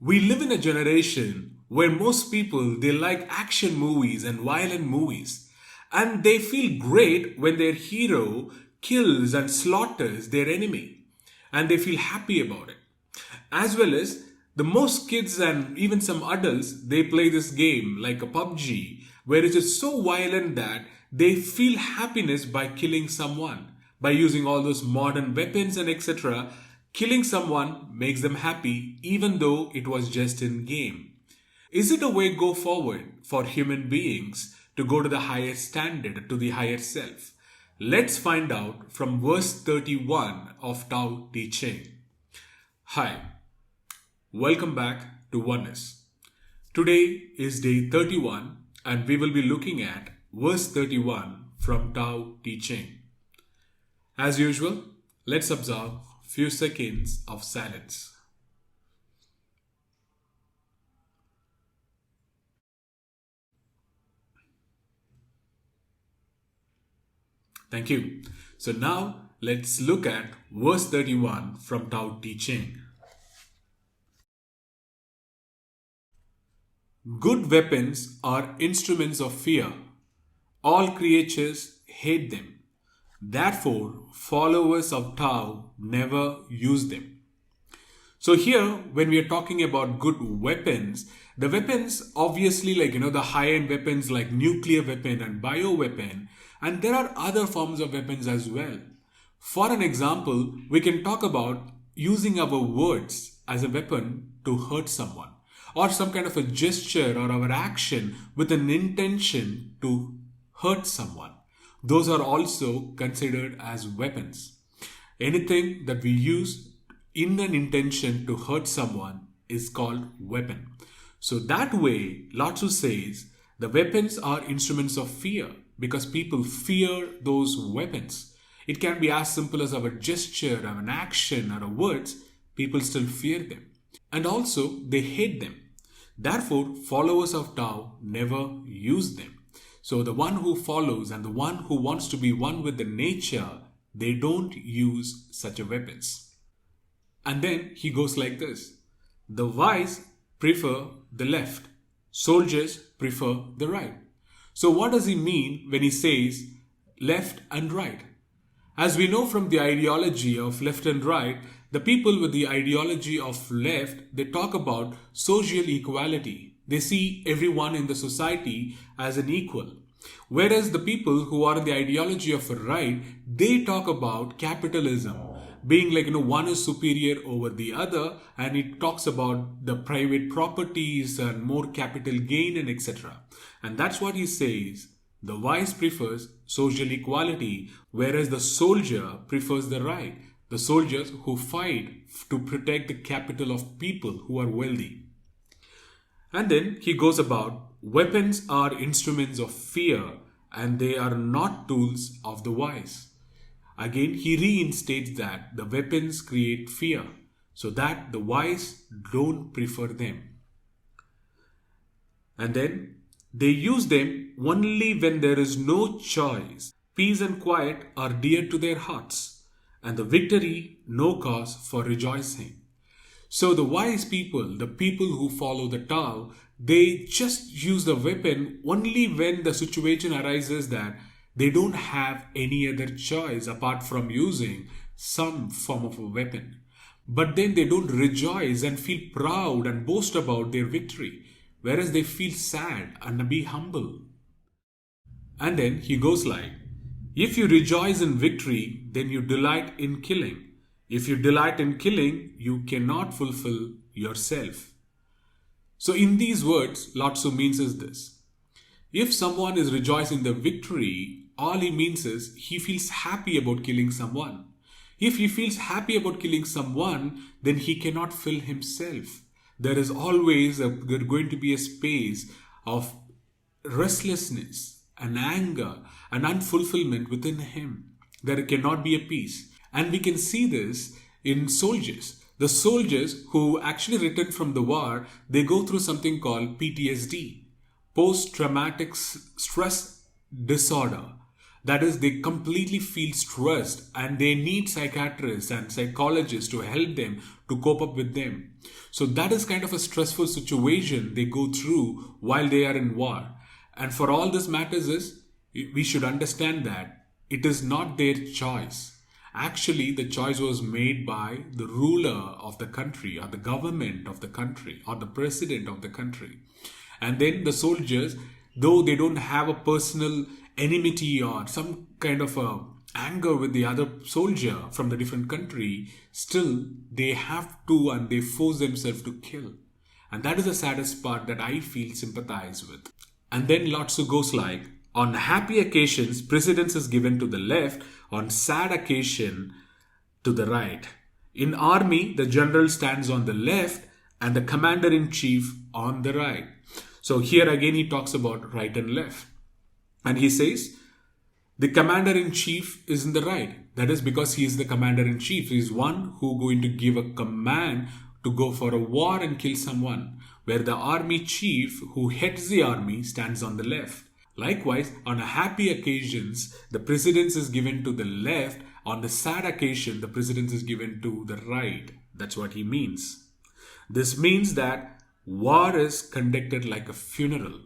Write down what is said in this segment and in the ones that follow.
We live in a generation where most people they like action movies and violent movies, and they feel great when their hero kills and slaughters their enemy, and they feel happy about it. As well as the most kids and even some adults, they play this game like a PUBG where it is so violent that they feel happiness by killing someone, by using all those modern weapons and etc. Killing someone makes them happy even though it was just in game. Is it a way go forward for human beings to go to the higher standard, to the higher self? Let's find out from verse 31 of Taoteching. Hi, welcome back to OneUs. Today is day 31 and we will be looking at verse 31 from Taoteching. As usual, let's observe few seconds of silence. Thank you. So now let's look at verse 31 from Taoteching. Good weapons are instruments of fear. All creatures hate them. Therefore, followers of Tao never use them. So here, when we are talking about good weapons, the weapons obviously the high-end weapons like nuclear weapon and bio weapon, and there are other forms of weapons as well. For an example, we can talk about using our words as a weapon to hurt someone, or some kind of a gesture or our action with an intention to hurt someone. Those are also considered as weapons. Anything that we use in an intention to hurt someone is called weapon. So that way, Laotzu says the weapons are instruments of fear because people fear those weapons. It can be as simple as our gesture, or an action, or words. People still fear them. And also, they hate them. Therefore, followers of Tao never use them. So the one who follows and the one who wants to be one with the nature, they don't use such a weapons. And then he goes like this. The wise prefer the left. Soldiers prefer the right. So what does he mean when he says left and right? As we know from the ideology of left and right, the people with the ideology of left, they talk about social equality. They see everyone in the society as an equal. Whereas the people who are in the ideology of right, they talk about capitalism, being one is superior over the other, and it talks about the private properties and more capital gain and etc. And that's what he says. The wise prefers social equality, whereas the soldier prefers the right. The soldiers who fight to protect the capital of people who are wealthy. And then he goes about, weapons are instruments of fear and they are not tools of the wise. Again, he reinstates that the weapons create fear, so that the wise don't prefer them. And then they use them only when there is no choice. Peace and quiet are dear to their hearts, and the victory no cause for rejoicing. So the wise people, the people who follow the Tao, they just use the weapon only when the situation arises that they don't have any other choice apart from using some form of a weapon. But then they don't rejoice and feel proud and boast about their victory, whereas they feel sad and be humble. And then he goes like, if you rejoice in victory, then you delight in killing. If you delight in killing, you cannot fulfill yourself. So in these words, Laotzu means is this. If someone is rejoicing the victory, all he means is he feels happy about killing someone. If he feels happy about killing someone, then he cannot fill himself. There is always going to be a space of restlessness and anger and unfulfillment within him. There cannot be a peace. And we can see this in soldiers. The soldiers who actually return from the war, they go through something called PTSD, post-traumatic stress disorder. That is, they completely feel stressed and they need psychiatrists and psychologists to help them to cope up with them. So that is kind of a stressful situation they go through while they are in war. And for all this matters is, we should understand that it is not their choice. Actually, the choice was made by the ruler of the country, or the government of the country, or the president of the country. And then the soldiers, though they don't have a personal enmity or some kind of a anger with the other soldier from the different country, still they have to and they force themselves to kill. And that is the saddest part that I feel sympathize with. And then Laotzu goes like, on happy occasions, precedence is given to the left, on sad occasion to the right. In army, the general stands on the left and the commander-in-chief on the right. So here again he talks about right and left. And he says, the commander-in-chief is in the right. That is because he is the commander-in-chief. He is one who going to give a command to go for a war and kill someone, where the army chief who heads the army stands on the left. Likewise, on happy occasions, the precedence is given to the left. On the sad occasion, the precedence is given to the right. That's what he means. This means that war is conducted like a funeral.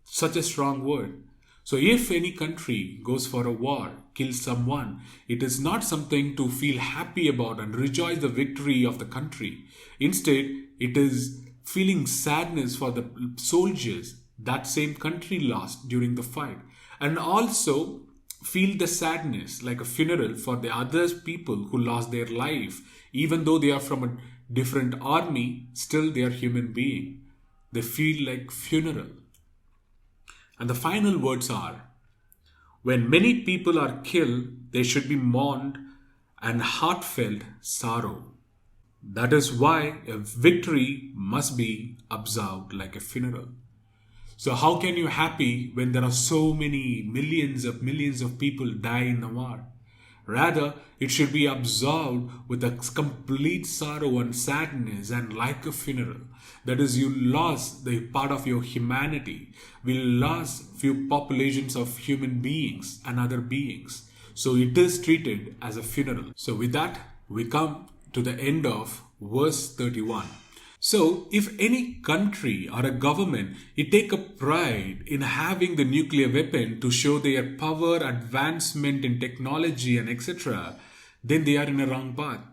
Such a strong word. So if any country goes for a war, kills someone, it is not something to feel happy about and rejoice the victory of the country. Instead, it is feeling sadness for the soldiers that same country lost during the fight, and also feel the sadness like a funeral for the other people who lost their life. Even though they are from a different army, still they are human being. They feel like funeral. And the final words are, when many people are killed, they should be mourned and heartfelt sorrow. That is why a victory must be observed like a funeral. So how can you happy when there are so many millions of people die in the war? Rather, it should be observed with a complete sorrow and sadness and like a funeral. That is, you lost the part of your humanity. We lost few populations of human beings and other beings. So it is treated as a funeral. So with that, we come to the end of verse 31. So, if any country or a government, it take a pride in having the nuclear weapon to show their power, advancement in technology and etc., then they are in a wrong path.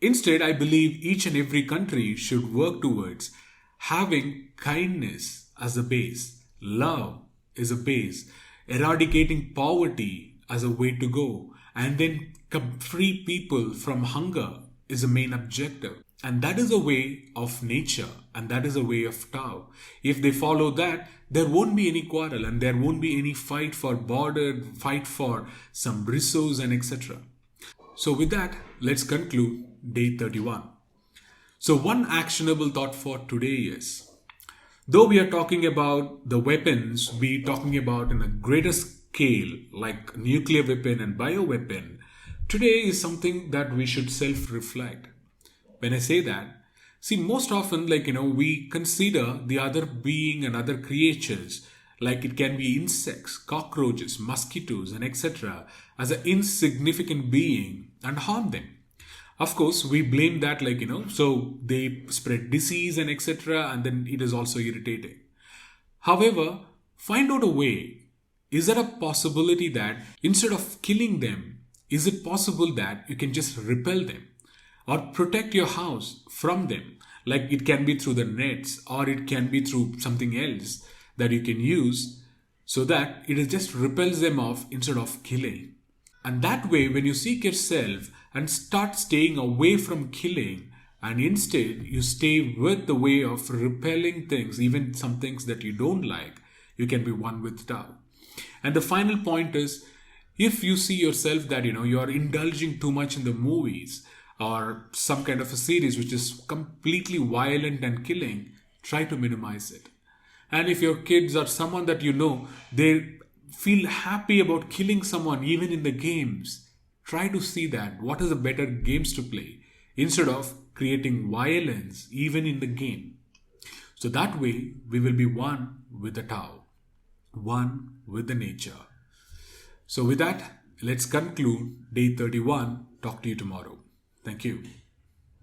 Instead, I believe each and every country should work towards having kindness as a base, love is a base, eradicating poverty as a way to go, and then free people from hunger is a main objective. And that is a way of nature, and that is a way of Tao. If they follow that, there won't be any quarrel and there won't be any fight for border, fight for some resource and etc. So with that, let's conclude day 31. So one actionable thought for today is, though we are talking about the weapons, we talking about in a greater scale like nuclear weapon and bioweapon, today is something that we should self-reflect. When I say that, see, most often, we consider the other being and other creatures, like it can be insects, cockroaches, mosquitoes, and etc., as an insignificant being and harm them. Of course, we blame that, so they spread disease and etc., and then it is also irritating. However, find out a way. Is there a possibility that instead of killing them, is it possible that you can just repel them? Or protect your house from them. Like it can be through the nets, or it can be through something else that you can use, so that it just repels them off instead of killing. And that way, when you seek yourself and start staying away from killing, and instead you stay with the way of repelling things, even some things that you don't like, you can be one with Tao. And the final point is, if you see yourself that you are indulging too much in the movies, or some kind of a series which is completely violent and killing, try to minimize it. And if your kids or someone that they feel happy about killing someone even in the games, try to see that what is the better games to play instead of creating violence even in the game. So that way we will be one with the Tao, one with the nature. So with that, let's conclude day 31. Talk to you tomorrow. Thank you.